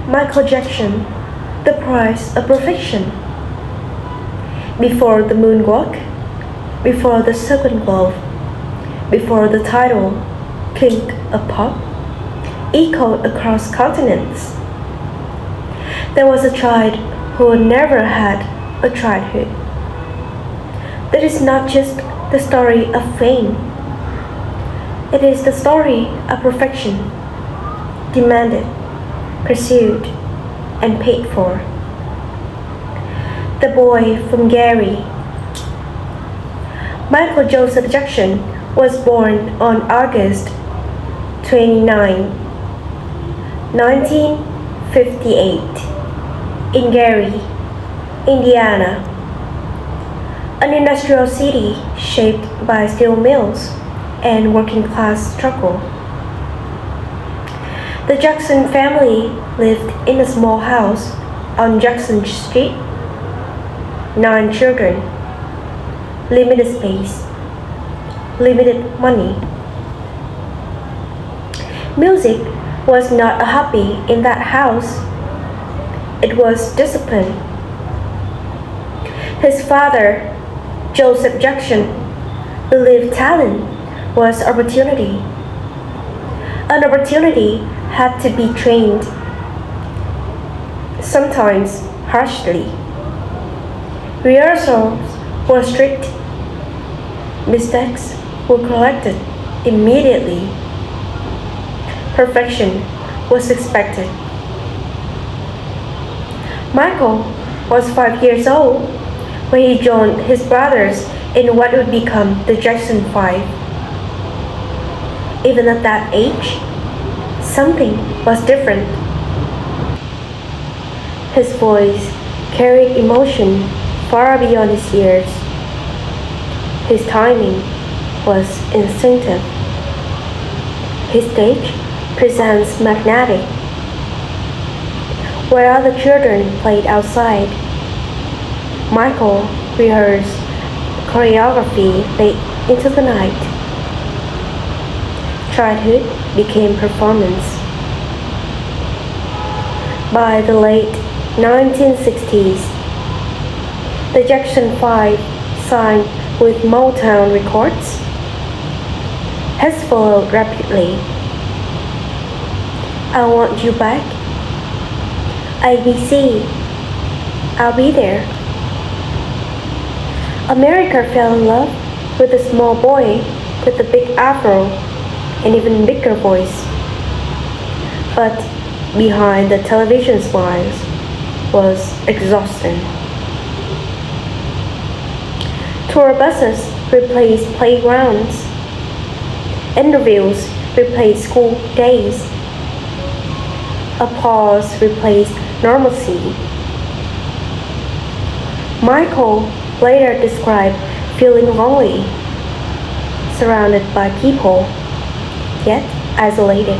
Michael Jackson, The Price of Perfection. Before the moonwalk, before the second glove, before the title, King of Pop, echoed across continents. There was a child who never had a childhood. That is not just the story of fame. It is the story of perfection, demanded, pursued, and paid for. The boy from Gary. Michael Joseph Jackson was born on August 29, 1958 in Gary, Indiana, an industrial city shaped by steel mills and working class struggle. The Jackson family lived in a small house on Jackson Street. 9 children, limited space, limited money. Music was not a hobby in that house. It was discipline. His father, Joseph Jackson, believed talent was opportunity. An opportunity had to be trained, sometimes harshly. Rehearsals were strict. Mistakes were corrected immediately. Perfection was expected. Michael was 5 years old when he joined his brothers in what would become the Jackson 5. Even at that age, something was different. His voice carried emotion far beyond his years. His timing was instinctive. His stage presence magnetic. While other children played outside, Michael rehearsed choreography late into the night. Childhood became performance. By the late 1960s, the Jackson 5 signed with Motown Records has followed rapidly. I Want You Back, ABC, I'll Be There. America fell in love with a small boy with a big afro and even bigger voice. But behind the television smiles was exhaustion. Tour buses replaced playgrounds. Interviews replaced school days. Applause replaced normalcy. Michael later described feeling lonely, surrounded by people, yet isolated.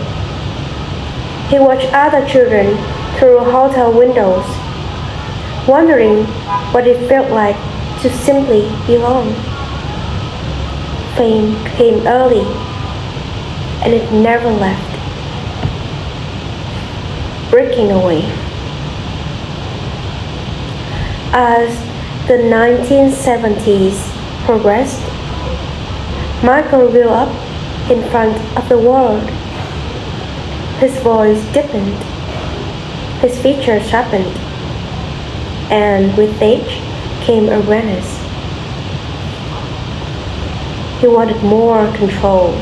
He watched other children through hotel windows, wondering what it felt like to simply belong. Fame came early, and it never left, breaking away. As the 1970s progressed, Michael grew up in front of the world. His voice deepened, his features sharpened, and with age came awareness. He wanted more control.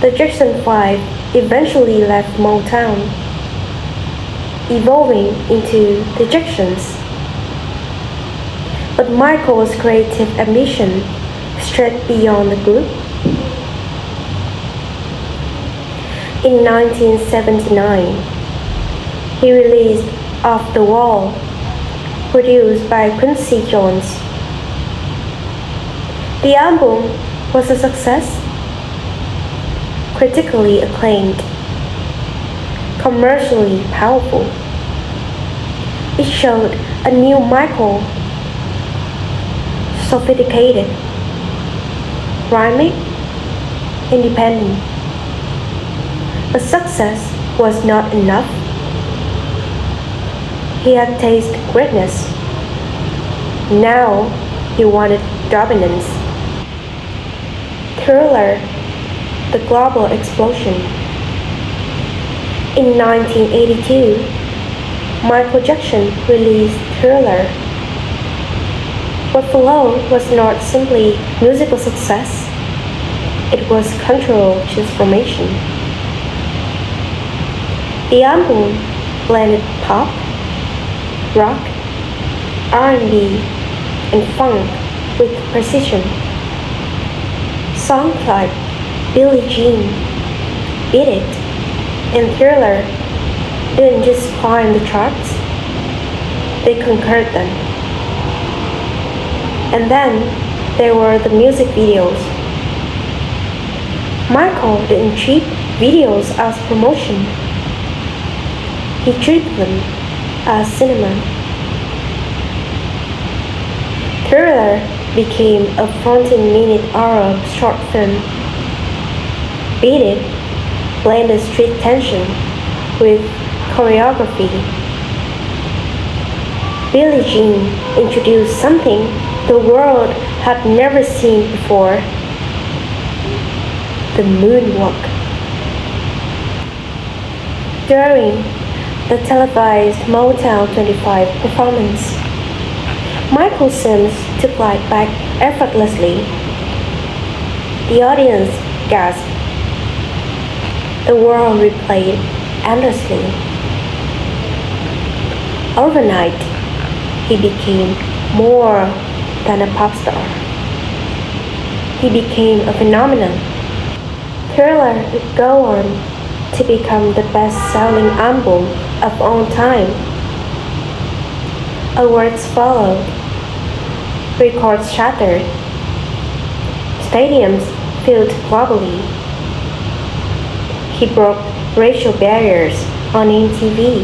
The Jackson 5 eventually left Motown, evolving into the Jacksons. But Michael's creative ambition stretched beyond the group. In 1979, he released Off the Wall, produced by Quincy Jones. The album was a success, critically acclaimed, commercially powerful. It showed a new Michael, sophisticated, rhyming, independent. A success was not enough. He had tasted greatness. Now he wanted dominance. Thriller, the global explosion. In 1982, Michael Jackson released Thriller. What followed was not simply musical success, it was cultural transformation. The album blended pop, rock, R&B, and funk with precision. Songs like Billie Jean, Beat It, and Thriller didn't just climb the charts, they conquered them. And then there were the music videos. Michael didn't treat videos as promotion. He treated them as cinema. Thriller became a 14-minute Arab short film. Beat It blended street tension with choreography. Billie Jean introduced something the world had never seen before: the moonwalk. During the televised Motown 25 performance, Michael Sims to glide back effortlessly. The audience gasped. The world replayed endlessly. Overnight, he became more than a pop star. He became a phenomenon. Thriller would go on to become the best-selling album of all time. Awards followed. Records shattered. Stadiums filled globally. He broke racial barriers on MTV,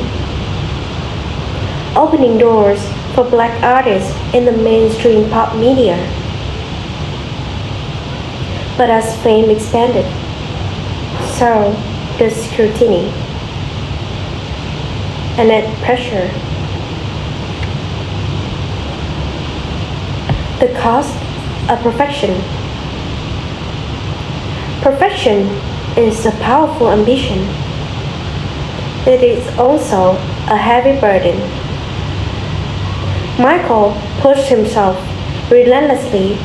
opening doors for black artists in the mainstream pop media. But as fame expanded, so does scrutiny and added pressure. The cost of perfection. Perfection is a powerful ambition. It is also a heavy burden. Michael pushed himself relentlessly.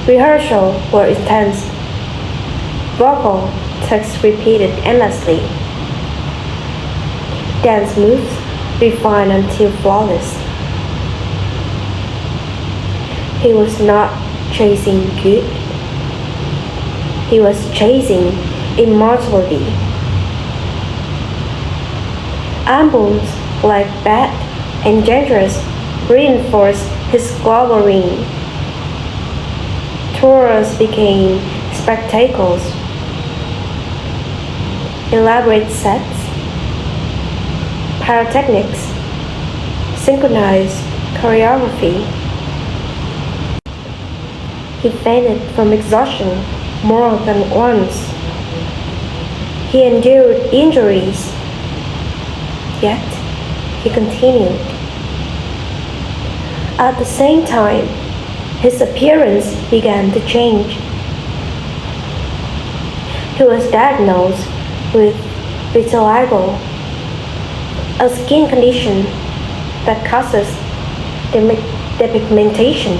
Rehearsals were intense. Vocal texts repeated endlessly. Dance moves refined until flawless. He was not chasing good. He was chasing immortality. Albums like Bad and Dangerous reinforced his global reign. Tours became spectacles, elaborate sets, pyrotechnics, synchronized choreography. He fainted from exhaustion more than once. He endured injuries, yet he continued. At the same time, his appearance began to change. He was diagnosed with vitiligo, a skin condition that causes depigmentation.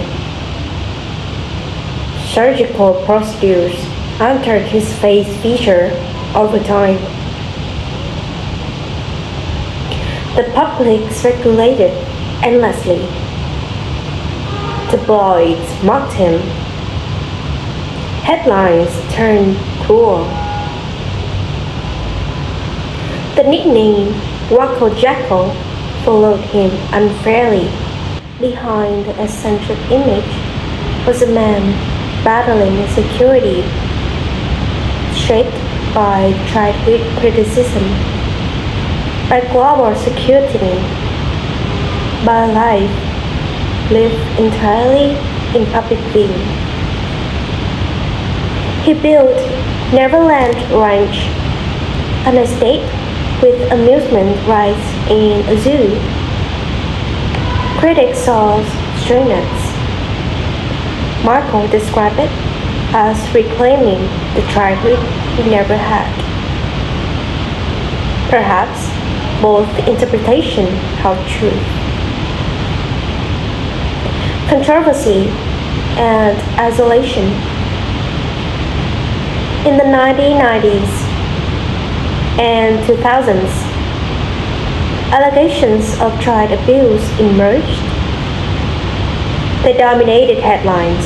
Surgical procedures altered his face feature over time. The public speculated endlessly. Tabloids mocked him. Headlines turned cruel. The nickname Wacko Jacko followed him unfairly. Behind the eccentric image was a man battling insecurity, shaped by childhood criticism, by global scrutiny, by a life lived entirely in public view. He built Neverland Ranch, an estate with amusement rides in a zoo. Critics saw strangeness. Michael described it as reclaiming the childhood he never had. Perhaps both interpretation held true. Controversy and isolation. In the 1990s and 2000s, allegations of child abuse emerged. They dominated headlines.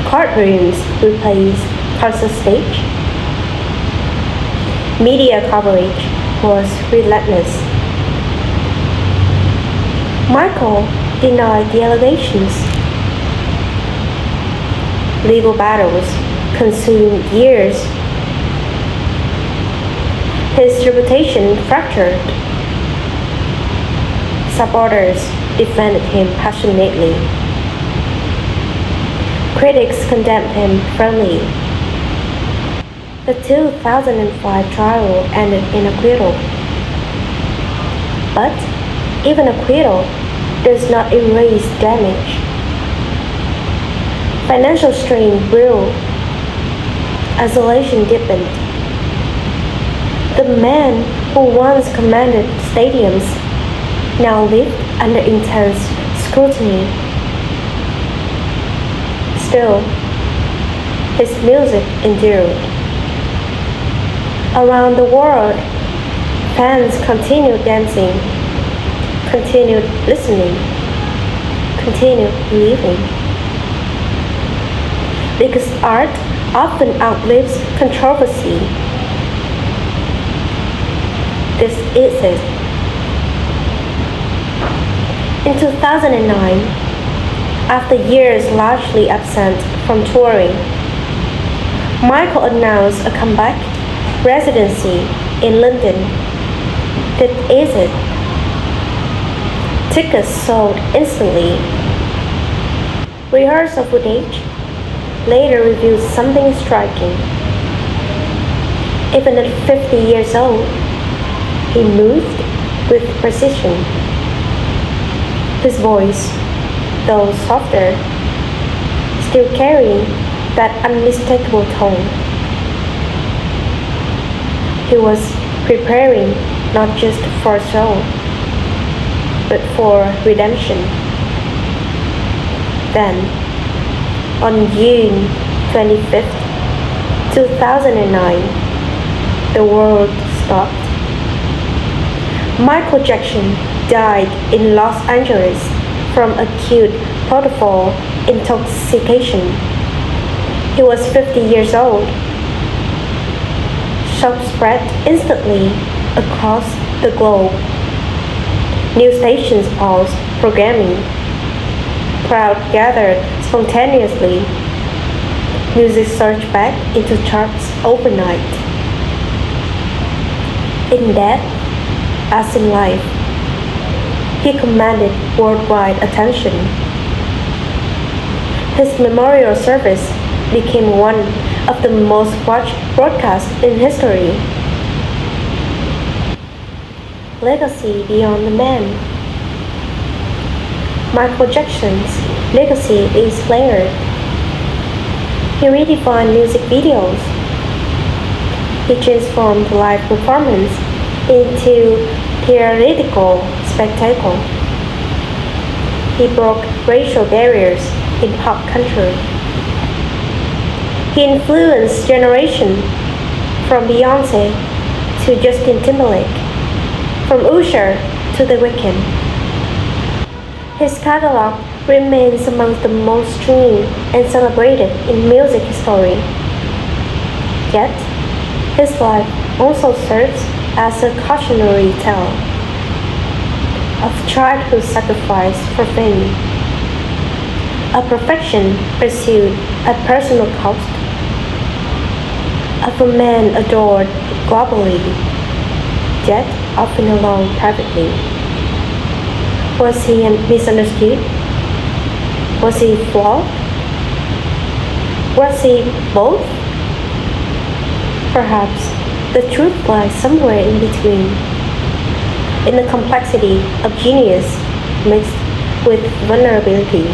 Courtrooms replaced concert stage. Media coverage was relentless. Michael denied the allegations. Legal battles consumed years. His reputation fractured. Supporters defended him passionately. Critics condemned him firmly. The 2005 trial ended in acquittal. But even acquittal does not erase damage. Financial strain grew. Isolation deepened. The man who once commanded stadiums now lived under intense scrutiny. Still, his music endured. Around the world, fans continued dancing, continued listening, continued believing. Because art often outlives controversy. This is it. In 2009, after years largely absent from touring, Michael announced a comeback residency in London. This is it. Tickets sold instantly. Rehearsal footage later revealed something striking. Even at 50 years old, he moved with precision. His voice, though softer, still carrying that unmistakable tone. He was preparing not just for a show, but for redemption. Then, on June 25th, 2009, the world stopped. Michael Jackson died in Los Angeles from acute propofol intoxication. He was 50 years old. Shock spread instantly across the globe. News stations paused programming. Crowd gathered spontaneously. Music surged back into charts overnight. In death, as in life, he commanded worldwide attention. His memorial service became one of the most watched broadcasts in history. Legacy beyond the man. Michael Jackson's legacy is layered. He redefined music videos. He transformed live performance into theatrical spectacle. He broke racial barriers in pop culture. He influenced generations from Beyonce to Justin Timberlake, from Usher to The Weeknd. His catalog remains among the most streamed and celebrated in music history. Yet, his life also serves as a cautionary tale of childhood sacrifice for fame, a perfection pursued at personal cost, of a man adored globally, yet often alone privately. Was he misunderstood? Was he flawed? Was he both? Perhaps The truth lies somewhere in between, in the complexity of genius mixed with vulnerability.